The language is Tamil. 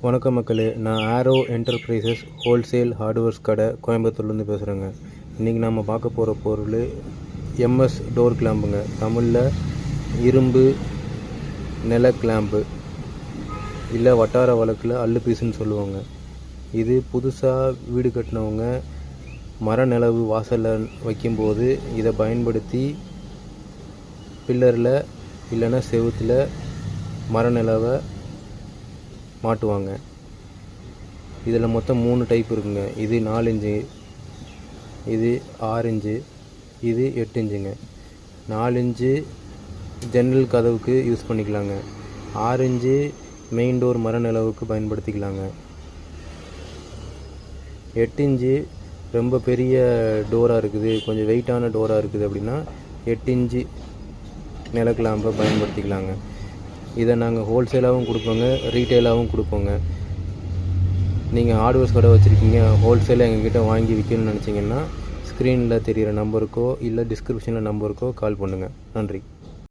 வணக்கம் மக்களே, நான் ஆரோ என்டர்பிரைசஸ் ஹோல்சேல் ஹார்ட்வேர்ஸ் கடை கோயம்புத்தூர்லேருந்து பேசுகிறேங்க. இன்றைக்கி நம்ம பார்க்க போகிற பொருள் எம்எஸ் டோர் கிளாம்புங்க. தமிழில் இரும்பு நில கிளாம்பு, இல்லை வட்டார வழக்கில் அல்லு பீஸுன்னு சொல்லுவாங்க. இது புதுசாக வீடு கட்டினவங்க மர நிலவு வாசலில் வைக்கும்போது இதை பயன்படுத்தி பில்லரில் இல்லைன்னா செவுத்தில் மர நிலவை மாட்டுவாங்க. இதில் மொத்தம் 3 டைப் இருக்குங்க. இது 4 இன்ச்சு, இது 6 இன்ச்சு, இது 8 இன்ச்சுங்க. 4 இன்ச்சு ஜன்னல் கதவுக்கு யூஸ் பண்ணிக்கலாங்க. 6 இன்ச்சு மெயின் டோர் மர நிலவுக்கு பயன்படுத்திக்கலாங்க. 8 இன்ச்சு ரொம்ப பெரிய டோராக இருக்குது, கொஞ்சம் வெயிட்டான டோராக இருக்குது அப்படின்னா 8 இன்ச்சு நில கிளாம்பை பயன்படுத்திக்கலாங்க. இதை நாங்கள் ஹோல்சேலாகவும் கொடுப்போங்க, ரீட்டெயிலாகவும் கொடுப்போங்க. நீங்கள் ஹார்ட்வேர்ஸ் கடை வச்சுருக்கீங்க, ஹோல்சேலாக எங்ககிட்ட வாங்கி விற்கணும்னு நினச்சிங்கன்னா ஸ்க்ரீனில் தெரிகிற நம்பருக்கோ இல்லை டிஸ்கிரிப்ஷனில் நம்பருக்கோ கால் பண்ணுங்கள். நன்றி.